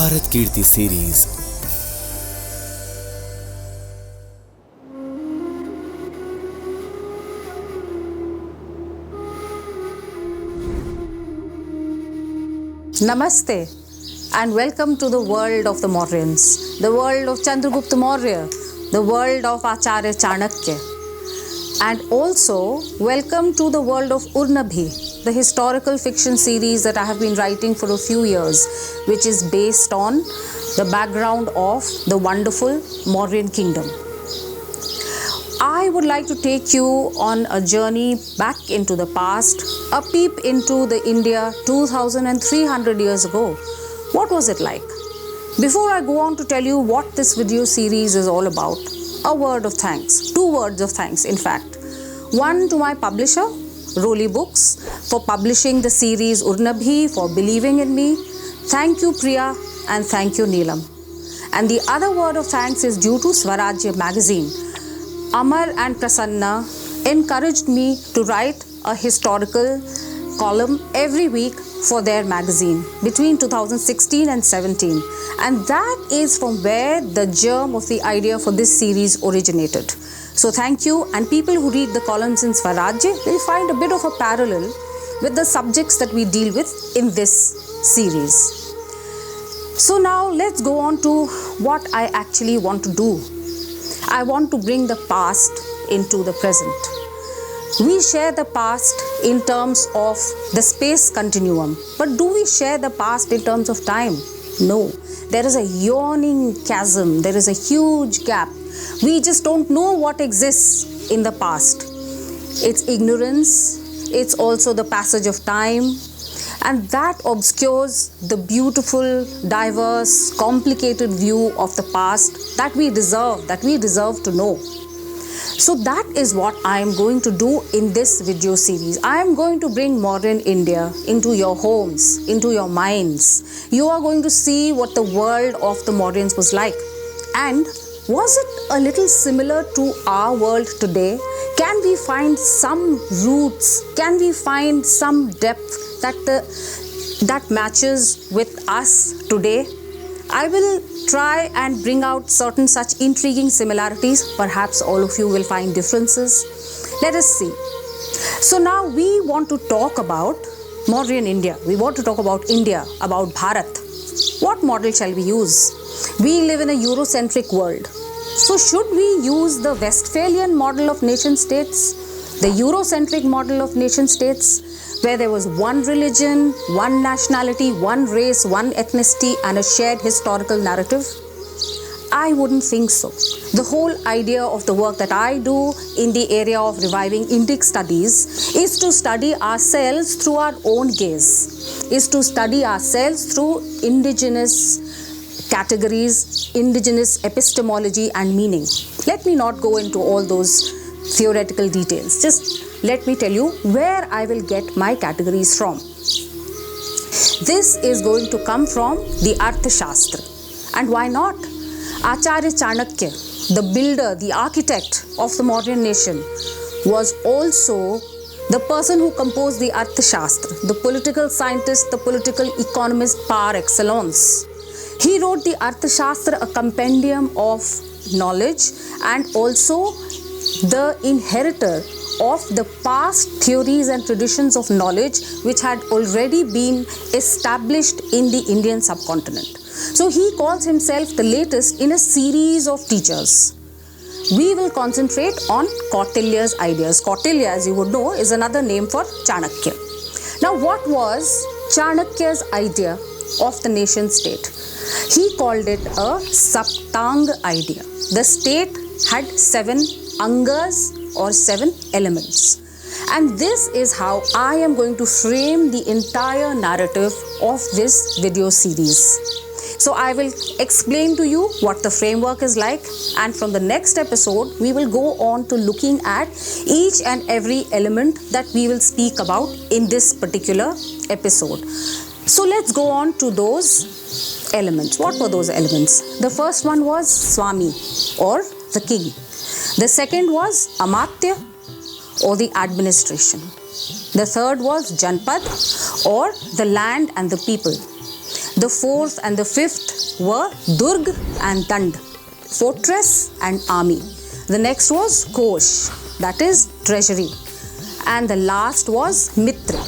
Bharat Kirti series. Namaste and welcome to the world of the Mauryans, the world of Chandragupta Maurya, the world of Acharya Chanakya, and also welcome to the world of Urnabhi, the historical fiction series that I have been writing for a few years, which is based on the background of the wonderful Mauryan kingdom. I would like to take you on a journey back into the past, a peep into the India 2300 years ago. What was it like? Before I go on to tell you what this video series is all about, a word of thanks, 2 words of thanks in fact. One to my publisher, Roli Books, for publishing the series Urnabhi, for believing in me. Thank you Priya and thank you Neelam. And the other word of thanks is due to Swarajya magazine. Amar and Prasanna encouraged me to write a historical column every week for their magazine between 2016 and 17, and that is from where the germ of the idea for this series originated. So thank you, and people who read the columns in Swarajya will find a bit of a parallel with the subjects that we deal with in this series. So now let's go on to what I actually want to do. I want to bring the past into the present. We share the past in terms of the space continuum, but do we share the past in terms of time? No. There is a yawning chasm, there is a huge gap. We just don't know what exists in the past. It's ignorance, it's also the passage of time, and that obscures the beautiful, diverse, complicated view of the past that we deserve to know. So that is what I am going to do in this video series. I am going to bring Mauryan India into your homes, into your minds. You are going to see what the world of the Mauryans was like. And was it a little similar to our world today? Can we find some roots? Can we find some depth that matches with us today? I will try and bring out certain such intriguing similarities. Perhaps all of you will find differences. Let us see. So now we want to talk about Mauryan India. We want to talk about India, about Bharat. What model shall we use? We live in a Eurocentric world. So should we use the Westphalian model of nation states, the Eurocentric model of nation states, where there was one religion, one nationality, one race, one ethnicity, and a shared historical narrative? I wouldn't think so. The whole idea of the work that I do in the area of reviving Indic studies is to study ourselves through our own gaze, is to study ourselves through indigenous categories, indigenous epistemology and meaning. Let me not go into all those theoretical details. Just let me tell you where I will get my categories from. This is going to come from the Arthashastra. And why not? Acharya Chanakya, the builder, the architect of the Mauryan nation, was also the person who composed the Arthashastra, the political scientist, the political economist par excellence. He wrote the Arthashastra, a compendium of knowledge and also the inheritor of the past theories and traditions of knowledge which had already been established in the Indian subcontinent. So he calls himself the latest in a series of teachers. We will concentrate on Kautilya's ideas. Kautilya, as you would know, is another name for Chanakya. Now, what was Chanakya's idea of the nation state? He called it a Saptang idea. The state had 7 angas or 7 elements. And this is how I am going to frame the entire narrative of this video series. So I will explain to you what the framework is like, and from the next episode we will go on to looking at each and every element that we will speak about in this particular episode. So let's go on to those elements. What were those elements? The first one was Swami, or the king. The second was Amatya, or the administration. The third was Janpad, or the land and the people. The fourth and the fifth were Durg and Dand, fortress and army. The next was Kosh, that is treasury. And the last was Mitra.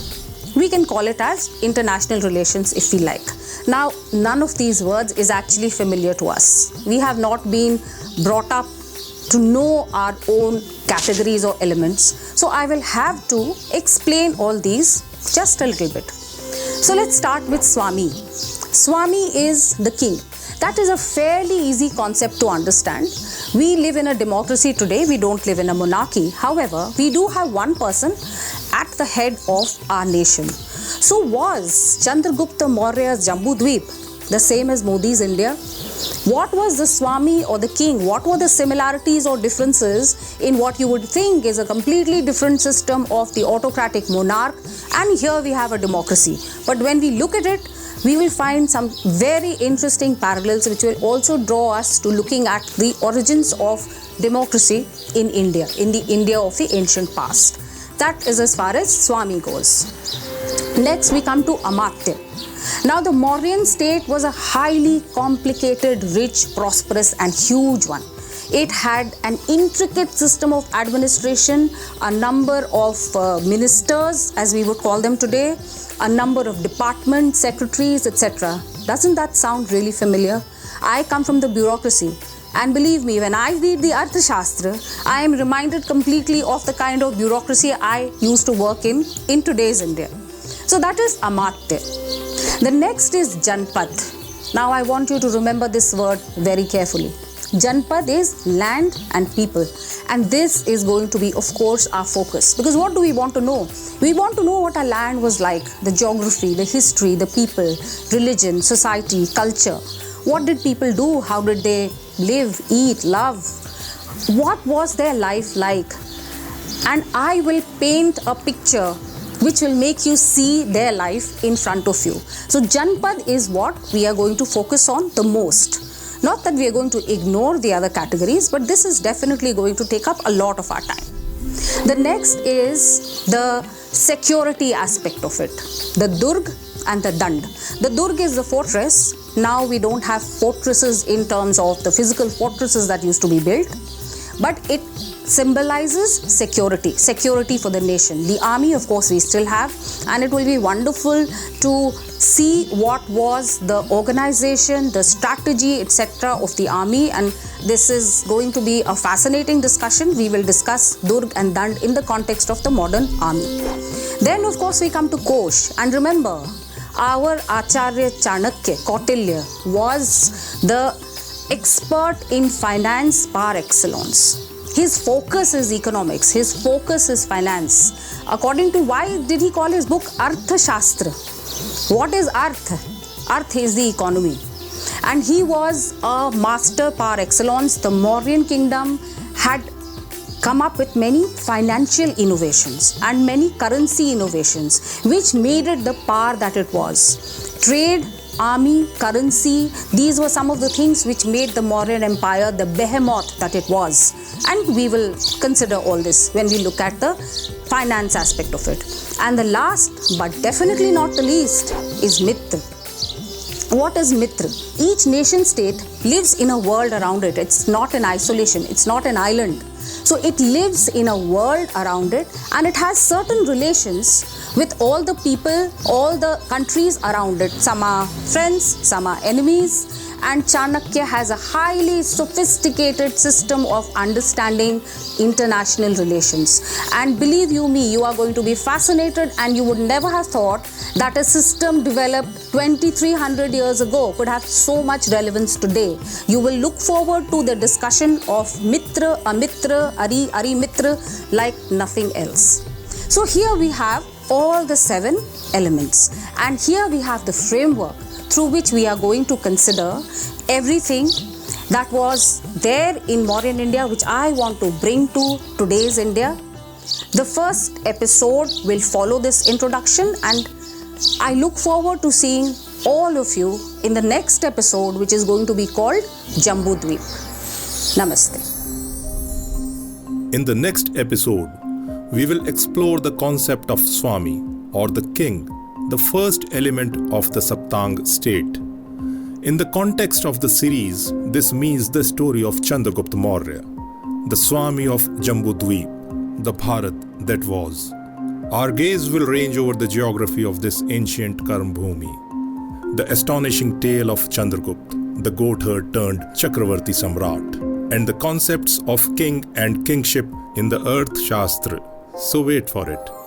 We can call it as international relations if we like. Now, none of these words is actually familiar to us. We have not been brought up to know our own categories or elements. So I will have to explain all these just a little bit. So let's start with Swami. Swami is the king. That is a fairly easy concept to understand. We live in a democracy today. We don't live in a monarchy. However, we do have one person at the head of our nation. So was Chandragupta Maurya's Jambudweep the same as Modi's India? What was the Swami or the king? What were the similarities or differences in what you would think is a completely different system of the autocratic monarch? And here we have a democracy. But when we look at it, we will find some very interesting parallels which will also draw us to looking at the origins of democracy in India, in the India of the ancient past. That is as far as Swami goes. Next we come to Amatya. Now the Mauryan state was a highly complicated, rich, prosperous and huge one. It had an intricate system of administration, a number of ministers, as we would call them today, a number of departments, secretaries, etc. Doesn't that sound really familiar? I come from the bureaucracy. And believe me, when I read the Arthashastra, I am reminded completely of the kind of bureaucracy I used to work in today's India. So that is Amatya. The next is Janpad. Now I want you to remember this word very carefully. Janpad is land and people, and this is going to be, of course, our focus, because what do we want to know? We want to know what our land was like, the geography, the history, the people, religion, society, culture. What did people do? How did they live, eat, love? What was their life like? And I will paint a picture which will make you see their life in front of you. So Janpad is what we are going to focus on the most. Not that we are going to ignore the other categories, but this is definitely going to take up a lot of our time. The next is the security aspect of it. The Durg and the Dand. The Durg is the fortress. Now we don't have fortresses in terms of the physical fortresses that used to be built, but it symbolizes security for the nation. The army, of course, we still have, and it will be wonderful to see what was the organization, the strategy, etc. of the army, and this is going to be a fascinating discussion. We will discuss Durg and Dand in the context of the modern army. Then, of course, we come to Kosh, and remember, our Acharya Chanakya, Kautilya, was the expert in finance par excellence. His focus is economics, his focus is finance. According to why did he call his book Arthashastra? What is Arth? Arth is the economy. And he was a master par excellence. The Mauryan kingdom had come up with many financial innovations and many currency innovations which made it the power that it was. Trade, army, currency, these were some of the things which made the Mauryan Empire the behemoth that it was. And we will consider all this when we look at the finance aspect of it. And the last, but definitely not the least, is Mitra. What is Mitra? Each nation state lives in a world around it. It's not in isolation. It's not an island. So it lives in a world around it, and it has certain relations with all the people, all the countries around it. Some are friends, some are enemies, and Chanakya has a highly sophisticated system of understanding international relations. And believe you me, you are going to be fascinated, and you would never have thought that a system developed 2300 years ago could have so much relevance today. You will look forward to the discussion of Mitra, Amitra, Ari Mitra like nothing else. So here we have all the 7 elements, and here we have the framework through which we are going to consider everything that was there in Mauryan India, which I want to bring to today's India. The first episode will follow this introduction, and I look forward to seeing all of you in the next episode, which is going to be called Jambudweep. Namaste. In the next episode, we will explore the concept of Swami or the king the first element of the Saptang state. In the context of the series, this means the story of Chandragupta Maurya, the Swami of Jambudweep, the Bharat that was. Our gaze will range over the geography of this ancient Karmbhumi, the astonishing tale of Chandragupta, the goatherd turned Chakravarti Samrat, and the concepts of king and kingship in the Earth Shastra. So wait for it.